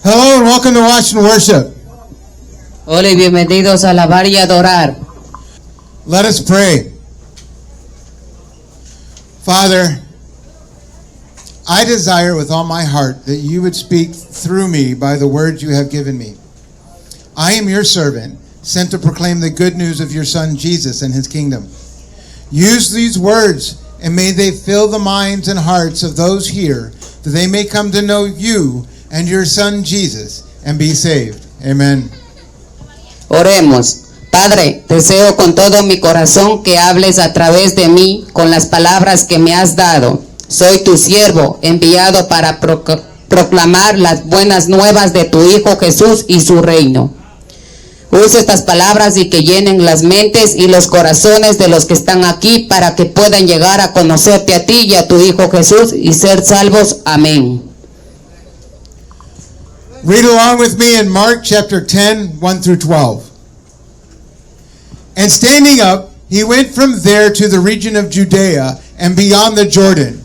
Hello and welcome to Watch and Worship. Hola y bienvenidos a alabar y adorar. Let us pray. Father, I desire with all my heart that you would speak through me by the words you have given me. I am your servant, sent to proclaim the good news of your Son Jesus and his kingdom. Use these words, and may they fill the minds and hearts of those here, that they may come to know you and your Son Jesus, and be saved. Amen. Oremos. Padre, deseo con todo mi corazón que hables a través de mí con las palabras que me has dado. Soy tu siervo, enviado para proclamar las buenas nuevas de tu Hijo Jesús y su reino. Usa estas palabras y que llenen las mentes y los corazones de los que están aquí para que puedan llegar a conocerte a ti y a tu Hijo Jesús y ser salvos. Amén. Read along with me in Mark chapter 10, 1 through 12. And standing up, he went from there to the region of Judea and beyond the Jordan.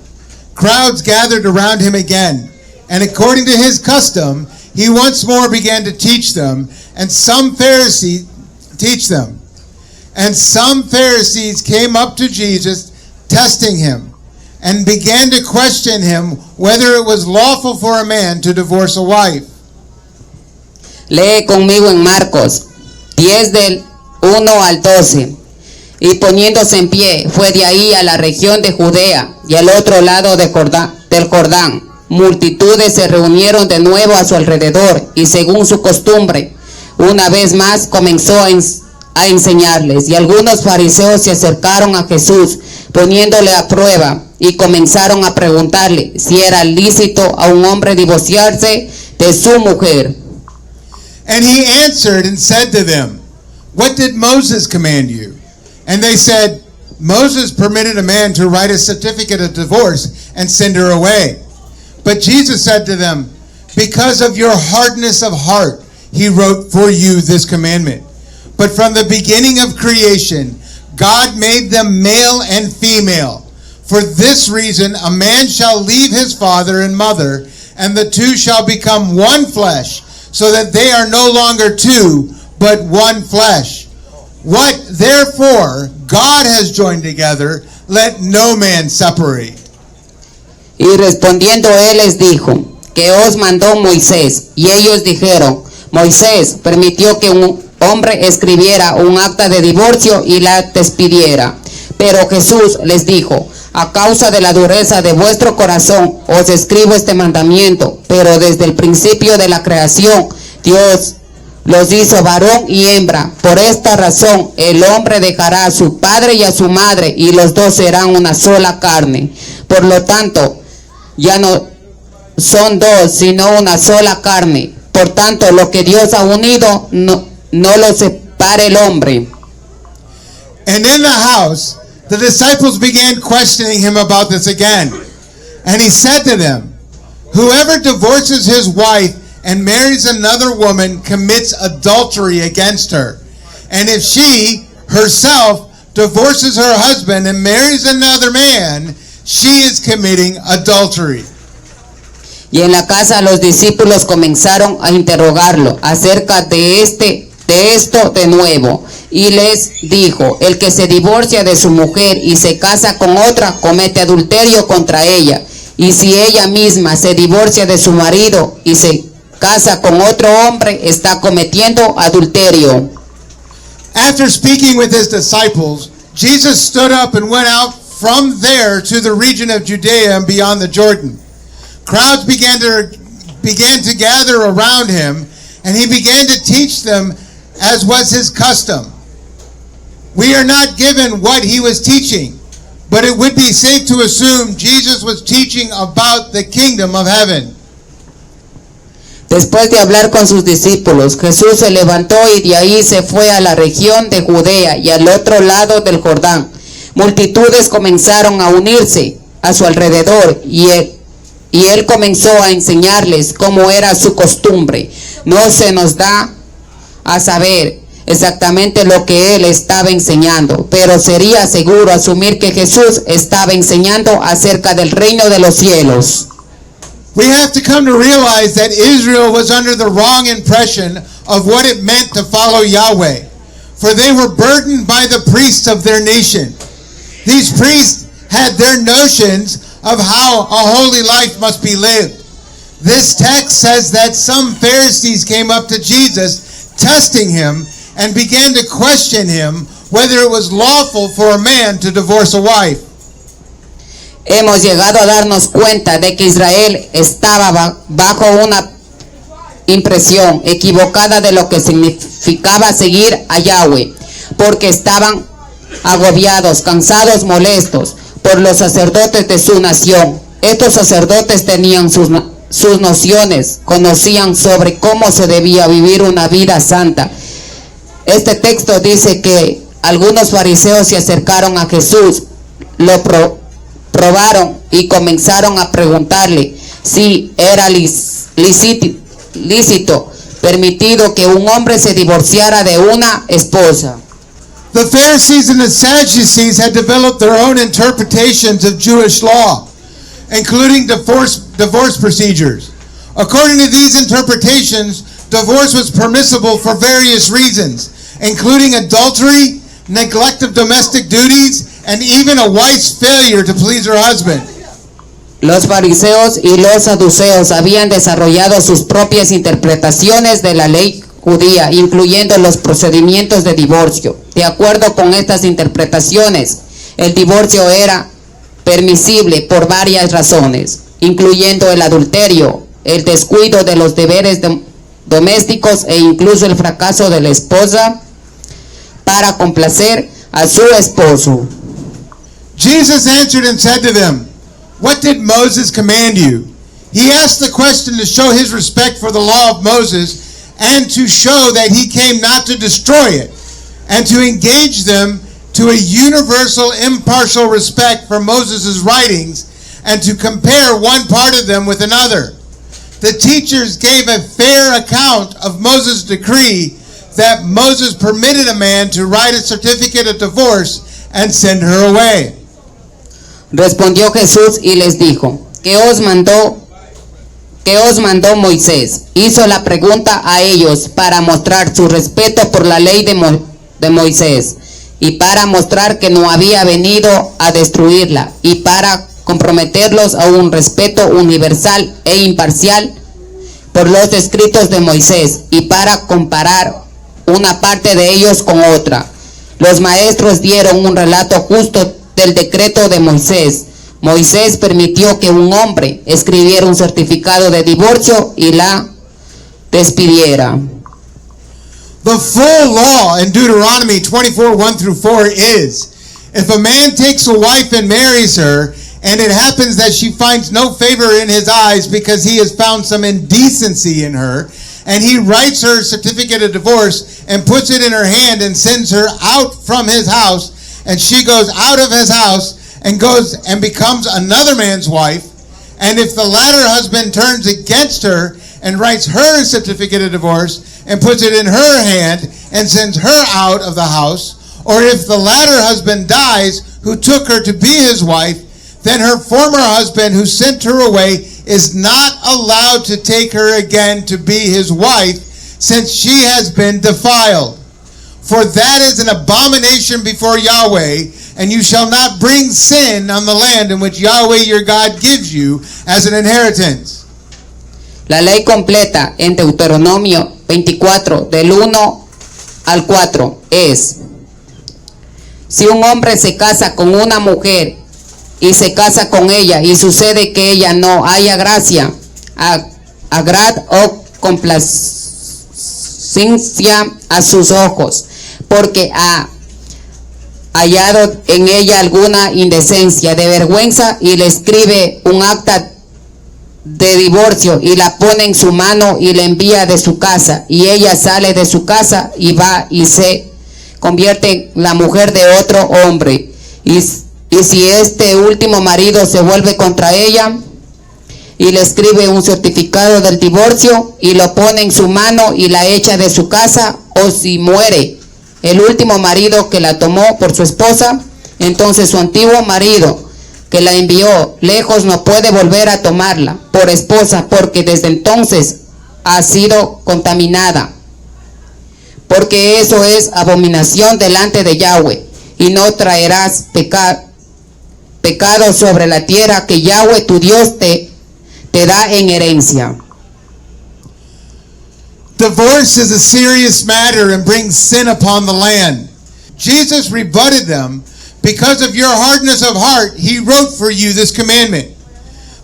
Crowds gathered around him again, and according to his custom, he once more began to teach them, and some Pharisees came up to Jesus, testing him, and began to question him whether it was lawful for a man to divorce a wife. Lee conmigo en Marcos 10 del 1 al 12. Y poniéndose en pie, fue de ahí a la región de Judea y al otro lado del Jordán. Multitudes se reunieron de nuevo a su alrededor y según su costumbre, una vez más comenzó a enseñarles. Y algunos fariseos se acercaron a Jesús poniéndole a prueba y comenzaron a preguntarle si era lícito a un hombre divorciarse de su mujer. And he answered and said to them, "What did Moses command you?" And they said, "Moses permitted a man to write a certificate of divorce and send her away." But Jesus said to them, "Because of your hardness of heart, he wrote for you this commandment. But from the beginning of creation, God made them male and female. For this reason, a man shall leave his father and mother, and the two shall become one flesh, so that they are no longer two, but one flesh. What therefore God has joined together, let no man separate." Y respondiendo él les dijo, ¿qué os mandó Moisés? Y ellos dijeron, Moisés permitió que un hombre escribiera un acta de divorcio y la despidiera. Pero Jesús les dijo, a causa de la dureza de vuestro corazón os escribo este mandamiento, pero desde el principio de la creación Dios los hizo varón y hembra. Por esta razón el hombre dejará a su padre y a su madre y los dos serán una sola carne. Por lo tanto, ya no son dos, sino una sola carne. Por tanto, lo que Dios ha unido, no lo separe el hombre. And in the house, the disciples began questioning him about this again. And he said to them, "Whoever divorces his wife and marries another woman commits adultery against her. And if she herself divorces her husband and marries another man, she is committing adultery." Y en la casa los discípulos comenzaron a interrogarlo acerca de esto de nuevo. Y les dijo, el que se divorcia de su mujer y se casa con otra, comete adulterio contra ella. Y si ella misma se divorcia de su marido y se casa con otro hombre, está cometiendo adulterio. After speaking with his disciples, Jesus stood up and went out from there to the region of Judea and beyond the Jordan. Crowds began to gather around him, and he began to teach them as was his custom. We are not given what he was teaching, but it would be safe to assume Jesus was teaching about the kingdom of heaven. Después de hablar con sus discípulos, Jesús se levantó y de ahí se fue a la región de Judea y al otro lado del Jordán. Multitudes comenzaron a unirse a su alrededor y él comenzó a enseñarles cómo era su costumbre. No se nos da a saber exactamente lo que él estaba enseñando, pero sería seguro asumir que Jesús estaba enseñando acerca del reino de los cielos. We have to come to realize that Israel was under the wrong impression of what it meant to follow Yahweh, for they were burdened by the priests of their nation. These priests had their notions of how a holy life must be lived. This text says that some Pharisees came up to Jesus, testing him, and began to question him whether it was lawful for a man to divorce a wife. Hemos llegado a darnos cuenta de que Israel estaba bajo una impresión equivocada de lo que significaba seguir a Yahweh, porque estaban agobiados, cansados, molestos por los sacerdotes de su nación. Estos sacerdotes tenían sus nociones, conocían sobre cómo se debía vivir una vida santa. Este texto dice que algunos fariseos se acercaron a Jesús, lo probaron y comenzaron a preguntarle si era lícito, permitido que un hombre se divorciara de una esposa. The Pharisees and the Sadducees had developed their own interpretations of Jewish law, including divorce procedures. According to these interpretations, divorce was permissible for various reasons, including adultery, neglect of domestic duties, and even a wife's failure to please her husband. Los fariseos y los saduceos habían desarrollado sus propias interpretaciones de la ley judía, incluyendo los procedimientos de divorcio. De acuerdo con estas interpretaciones, el divorcio era permisible por varias razones, incluyendo el adulterio, el descuido de los deberes domésticos e incluso el fracaso de la esposa para complacer a su esposo. Jesus answered and said to them, "What did Moses command you?" He asked the question to show his respect for the law of Moses and to show that he came not to destroy it, and to engage them to a universal impartial respect for Moses' writings and to compare one part of them with another. The teachers gave a fair account of Moses' decree that Moses permitted a man to write a certificate of divorce and send her away. Respondió Jesús y les dijo, ¿qué os mandó Moisés? Hizo la pregunta a ellos para mostrar su respeto por la ley de Moisés y para mostrar que no había venido a destruirla y para comprometerlos a un respeto universal e imparcial por los escritos de Moisés y para comparar una parte de ellos con otra. Los maestros dieron un relato justo del decreto de Moisés. Moisés permitió que un hombre escribiera un certificado de divorcio y la despidiera. The full law in Deuteronomy 24:1-4 is, if a man takes a wife and marries her, and it happens that she finds no favor in his eyes because he has found some indecency in her, and he writes her a certificate of divorce and puts it in her hand and sends her out from his house, and she goes out of his house and goes and becomes another man's wife, and if the latter husband turns against her and writes her a certificate of divorce and puts it in her hand and sends her out of the house, or if the latter husband dies who took her to be his wife, then her former husband who sent her away is not allowed to take her again to be his wife, since she has been defiled. For that is an abomination before Yahweh, and you shall not bring sin on the land in which Yahweh your God gives you as an inheritance. La ley completa en Deuteronomio 24, del 1 al 4, es: si un hombre se casa con una mujer y se casa con ella y sucede que ella no haya gracia, agrado o complacencia a sus ojos, porque ha hallado en ella alguna indecencia de vergüenza y le escribe un acta de divorcio y la pone en su mano y la envía de su casa, y ella sale de su casa y va y se convierte en la mujer de otro hombre, y si este último marido se vuelve contra ella y le escribe un certificado del divorcio y lo pone en su mano y la echa de su casa, o si muere el último marido que la tomó por su esposa, entonces su antiguo marido que la envió lejos no puede volver a tomarla por esposa, porque desde entonces ha sido contaminada. Porque eso es abominación delante de Yahweh, y no traerás pecado sobre la tierra que Yahweh tu Dios te da en herencia. Divorce is a serious matter and brings sin upon the land. Jesus rebutted them. Because of your hardness of heart, he wrote for you this commandment.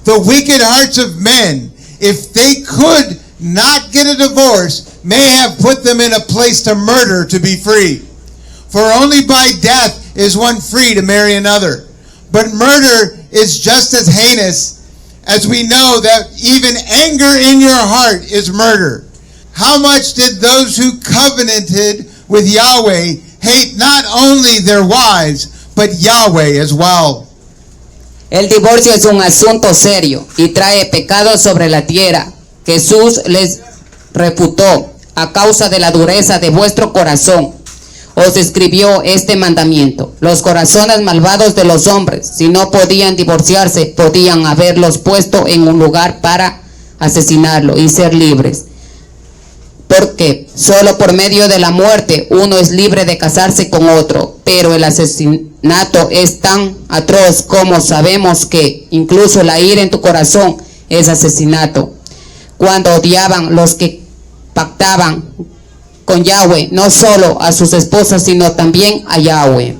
The wicked hearts of men, if they could not get a divorce, may have put them in a place to murder to be free. For only by death is one free to marry another. But murder is just as heinous, as we know that even anger in your heart is murder. How much did those who covenanted with Yahweh hate not only their wives, but Yahweh as well? El divorcio es un asunto serio y trae pecado sobre la tierra. Jesús les refutó a causa de la dureza de vuestro corazón. Os escribió este mandamiento. Los corazones malvados de los hombres, si no podían divorciarse, podían haberlos puesto en un lugar para asesinarlo y ser libres. Porque solo por medio de la muerte uno es libre de casarse con otro, pero el asesinato es tan atroz como sabemos que incluso la ira en tu corazón es asesinato. Cuando odiaban los que pactaban con Yahweh, no solo a sus esposas, sino también a Yahweh.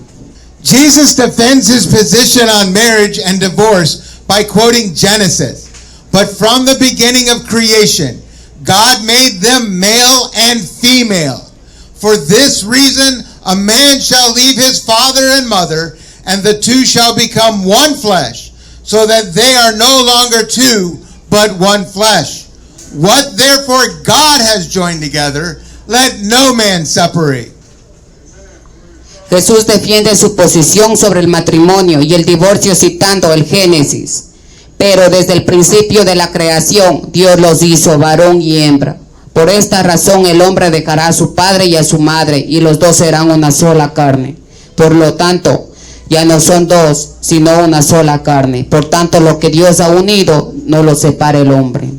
Jesus defends his position on marriage and divorce by quoting Genesis. But from the beginning of creation, God made them male and female. For this reason, a man shall leave his father and mother, and the two shall become one flesh, so that they are no longer two, but one flesh. What therefore God has joined together, let no man separate. Jesús defiende su posición sobre el matrimonio y el divorcio citando el Génesis. Pero desde el principio de la creación, Dios los hizo varón y hembra. Por esta razón el hombre dejará a su padre y a su madre, y los dos serán una sola carne. Por lo tanto, ya no son dos, sino una sola carne. Por tanto, lo que Dios ha unido, no lo separe el hombre.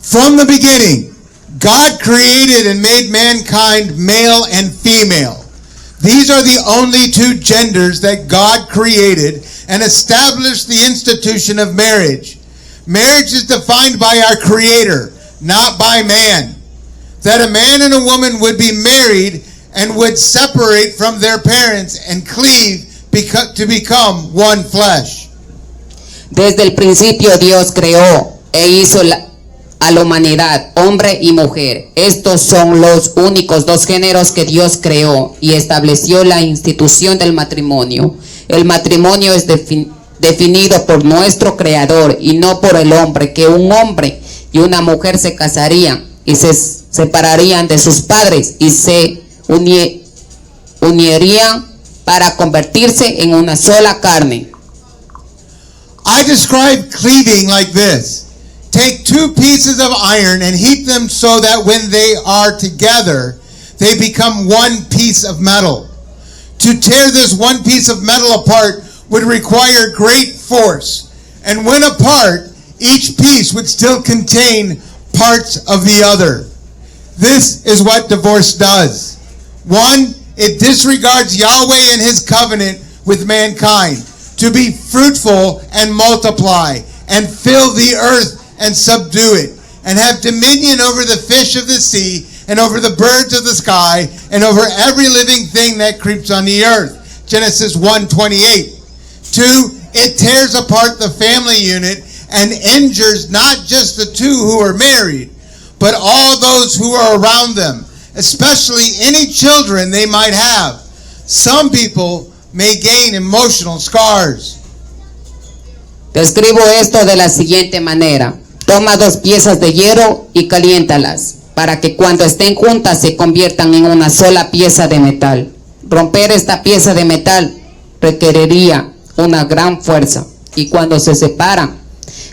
From the beginning, God created and made mankind male and female. These are the only two genders that God created and established the institution of marriage. Marriage is defined by our Creator, not by man. That a man and a woman would be married and would separate from their parents and cleave to become one flesh. Desde el principio Dios creó e hizo a la humanidad, hombre y mujer. Estos son los únicos dos géneros que Dios creó y estableció la institución del matrimonio. El matrimonio es definido por nuestro Creador y no por el hombre, que un hombre y una mujer se casarían y se separarían de sus padres y se unirían para convertirse en una sola carne. I describe cleaving like this. Take two pieces of iron and heat them so that when they are together, they become one piece of metal. To tear this one piece of metal apart would require great force, and when apart, each piece would still contain parts of the other. This is what divorce does. One, it disregards Yahweh and his covenant with mankind to be fruitful and multiply and fill the earth and subdue it, and have dominion over the fish of the sea, and over the birds of the sky, and over every living thing that creeps on the earth. Genesis 1:28. 2, it tears apart the family unit and injures not just the two who are married, but all those who are around them, especially any children they might have. Some people may gain emotional scars. Describo esto de la siguiente manera. Toma 2 piezas de hierro y caliéntalas, para que cuando estén juntas se conviertan en una sola pieza de metal. Romper esta pieza de metal requeriría una gran fuerza, y cuando se separan,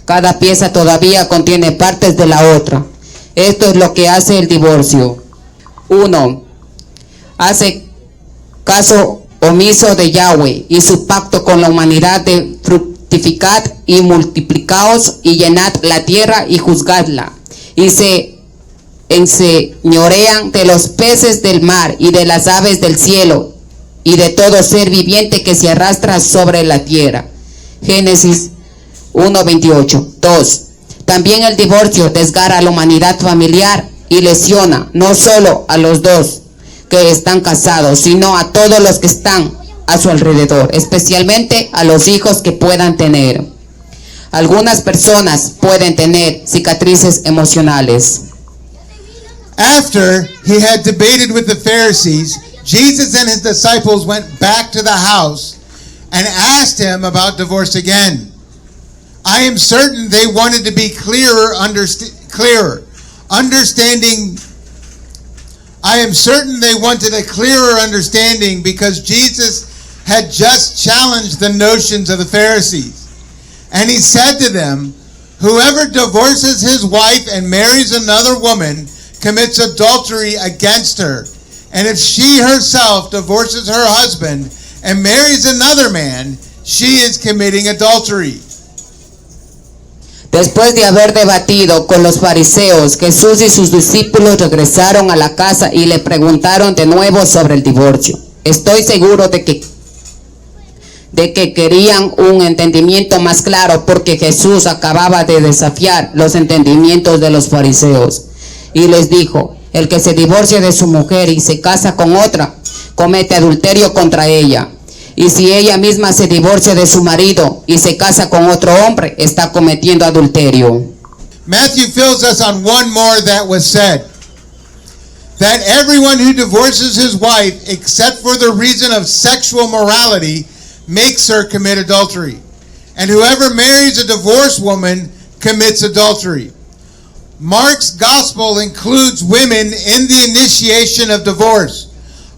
cada pieza todavía contiene partes de la otra. Esto es lo que hace el divorcio. 1. Hace caso omiso de Yahweh y su pacto con la humanidad de fructificad y multiplicaos y llenad la tierra y juzgadla. Y se enseñorean de los peces del mar y de las aves del cielo y de todo ser viviente que se arrastra sobre la tierra. Génesis 1:28. 2. También el divorcio desgarra a la humanidad familiar y lesiona no solo a los dos que están casados, sino a todos los que están a su alrededor, especialmente a los hijos que puedan tener. Algunas personas pueden tener cicatrices emocionales. After he had debated with the Pharisees, Jesus and his disciples went back to the house and asked him about divorce again. I am certain they wanted to be clearer. I am certain they wanted a clearer understanding because Jesus had just challenged the notions of the Pharisees. And he said to them, whoever divorces his wife and marries another woman commits adultery against her. And if she herself divorces her husband and marries another man, she is committing adultery. Después de haber debatido con los fariseos, Jesús y sus discípulos regresaron a la casa y le preguntaron de nuevo sobre el divorcio. Estoy seguro de que querían un entendimiento más claro porque Jesús acababa de desafiar los entendimientos de los fariseos. Y les dijo, el que se divorcia de su mujer y se casa con otra, comete adulterio contra ella. Y si ella misma se divorcia de su marido y se casa con otro hombre, está cometiendo adulterio. Matthew fills us on one more that was said. That everyone who divorces his wife, except for the reason of sexual morality, makes her commit adultery. And whoever marries a divorced woman commits adultery. Mark's gospel includes women in the initiation of divorce.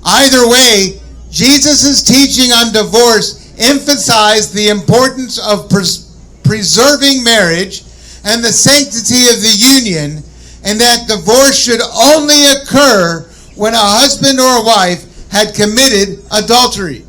Either way, Jesus' teaching on divorce emphasized the importance of preserving marriage and the sanctity of the union, and that divorce should only occur when a husband or a wife had committed adultery.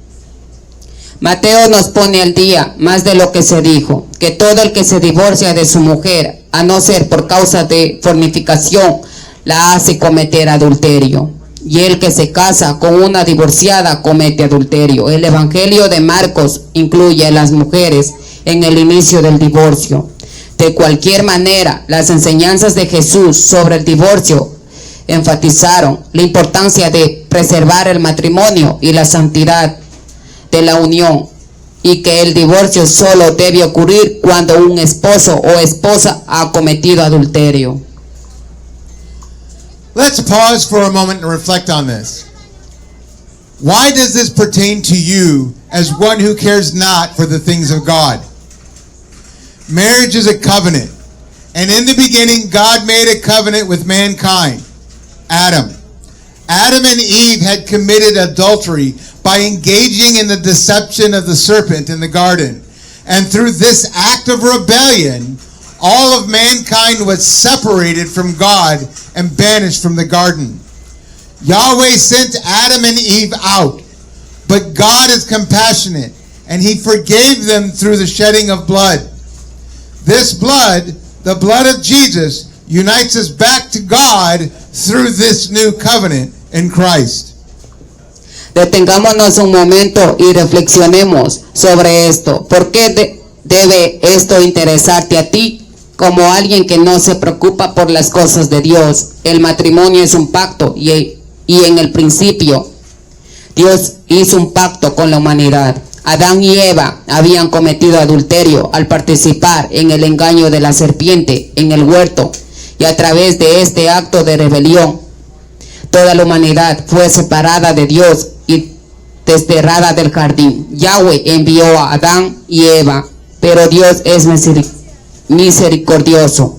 Mateo nos pone al día más de lo que se dijo, que todo el que se divorcia de su mujer, a no ser por causa de fornicación, la hace cometer adulterio. Y el que se casa con una divorciada comete adulterio. El Evangelio de Marcos incluye a las mujeres en el inicio del divorcio. De cualquier manera, las enseñanzas de Jesús sobre el divorcio enfatizaron la importancia de preservar el matrimonio y la santidad de la unión, y que el divorcio solo debe ocurrir cuando un esposo o esposa ha cometido adulterio. Let's pause for a moment and reflect on this. Why does this pertain to you as one who cares not for the things of God? Marriage is a covenant, and in the beginning God made a covenant with mankind, Adam. Adam and Eve had committed adultery by engaging in the deception of the serpent in the garden. And through this act of rebellion, all of mankind was separated from God and banished from the garden. Yahweh sent Adam and Eve out, but God is compassionate, and he forgave them through the shedding of blood. This blood, the blood of Jesus, unites us back to God through this new covenant in Christ. Detengámonos un momento y reflexionemos sobre esto. ¿Por qué debe esto interesarte a ti como alguien que no se preocupa por las cosas de Dios? El matrimonio es un pacto y en el principio Dios hizo un pacto con la humanidad. Adán y Eva habían cometido adulterio al participar en el engaño de la serpiente en el huerto, y a través de este acto de rebelión toda la humanidad fue separada de Dios y desterrada del jardín. Yahweh envió a Adán y Eva, pero Dios es misericordioso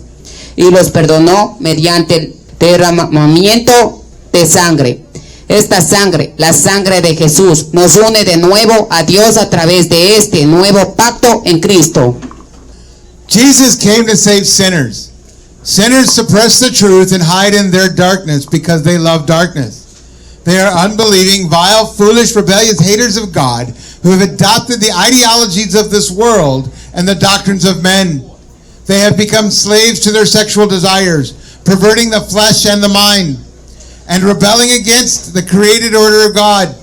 y los perdonó mediante el derramamiento de sangre. Esta sangre, la sangre de Jesús, nos une de nuevo a Dios a través de este nuevo pacto en Cristo. Jesus came to save sinners. Sinners suppress the truth and hide in their darkness because they love darkness. They are unbelieving, vile, foolish, rebellious haters of God who have adopted the ideologies of this world and the doctrines of men. They have become slaves to their sexual desires, perverting the flesh and the mind, and rebelling against the created order of God.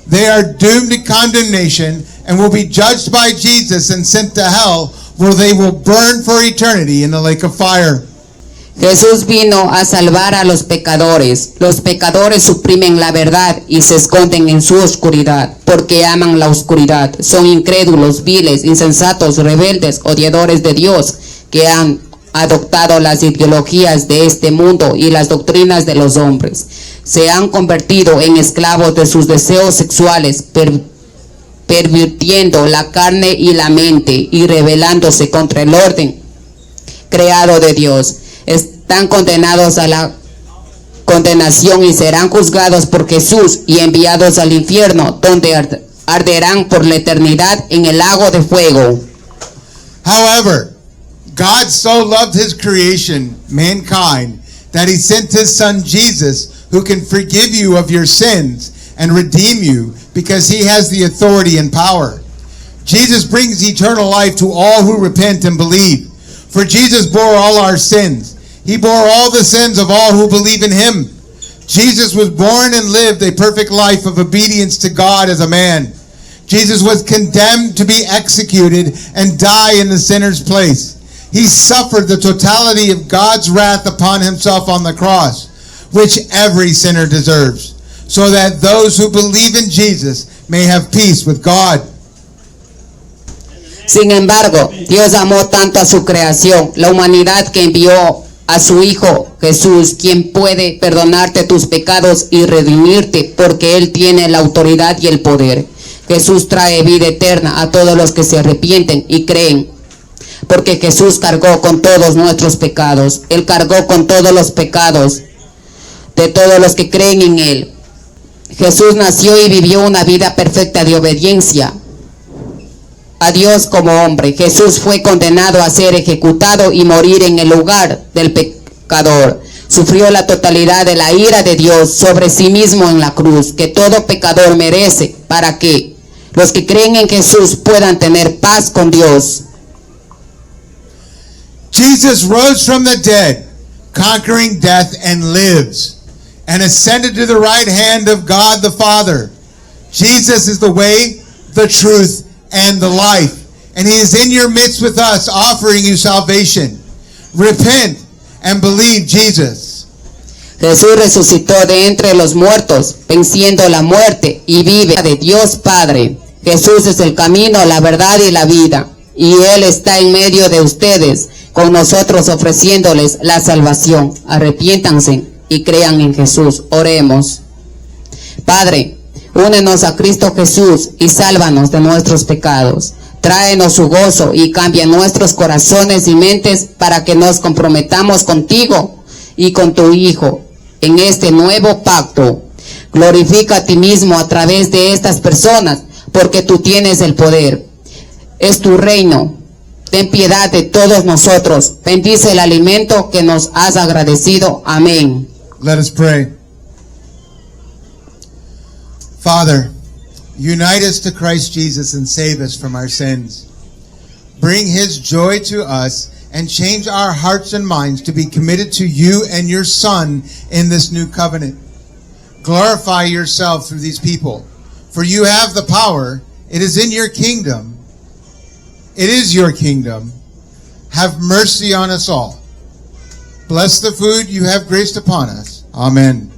They are doomed to condemnation and will be judged by Jesus and sent to hell, where they will burn for eternity in the lake of fire. Jesús vino a salvar a los pecadores. Los pecadores suprimen la verdad y se esconden en su oscuridad, porque aman la oscuridad. Son incrédulos, viles, insensatos, rebeldes, odiadores de Dios, que han adoptado las ideologías de este mundo y las doctrinas de los hombres. Se han convertido en esclavos de sus deseos sexuales, pervirtiendo la carne y la mente y rebelándose contra el orden creado de Dios. Están condenados a la condenación y serán juzgados por Jesús y enviados al infierno, donde arderán por la eternidad en el lago de fuego. However, God so loved his creation, mankind, that he sent his son Jesus, who can forgive you of your sins and redeem you, because he has the authority and power. Jesus brings eternal life to all who repent and believe. For Jesus bore all our sins. He bore all the sins of all who believe in him. Jesus was born and lived a perfect life of obedience to God as a man. Jesus was condemned to be executed and die in the sinner's place. He suffered the totality of God's wrath upon himself on the cross, which every sinner deserves, so that those who believe in Jesus may have peace with God. Sin embargo, Dios amó tanto a su creación, la humanidad, que envió a su Hijo Jesús, quien puede perdonarte tus pecados y redimirte, porque Él tiene la autoridad y el poder. Jesús trae vida eterna a todos los que se arrepienten y creen, porque Jesús cargó con todos nuestros pecados. Él cargó con todos los pecados de todos los que creen en Él. Jesús nació y vivió una vida perfecta de obediencia a Dios como hombre. Jesús fue condenado a ser ejecutado y morir en el lugar del pecador. Sufrió la totalidad de la ira de Dios sobre sí mismo en la cruz, que todo pecador merece, para que los que creen en Jesús puedan tener paz con Dios. Jesus rose from the dead, conquering death, and lives, and ascended to the right hand of God the Father. Jesus is the way, the truth, and the life, and he is in your midst with us, offering you salvation. Repent and believe Jesus. Jesús resucitó de entre los muertos, venciendo la muerte, y vive de Dios Padre. Jesús es el camino, la verdad y la vida, y Él está en medio de ustedes, con nosotros, ofreciéndoles la salvación. Arrepiéntanse y crean en Jesús. Oremos. Padre, únenos a Cristo Jesús y sálvanos de nuestros pecados. Tráenos su gozo y cambia nuestros corazones y mentes para que nos comprometamos contigo y con tu Hijo en este nuevo pacto. Glorifica a ti mismo a través de estas personas, porque tú tienes el poder. Es tu reino. Ten piedad de todos nosotros. Bendice el alimento que nos has agradecido. Amén. Let us pray. Father, unite us to Christ Jesus and save us from our sins. Bring his joy to us and change our hearts and minds to be committed to you and your Son in this new covenant. Glorify yourself through these people, for you have the power. It is in your kingdom. It is your kingdom. Have mercy on us all. Bless the food you have graced upon us. Amen.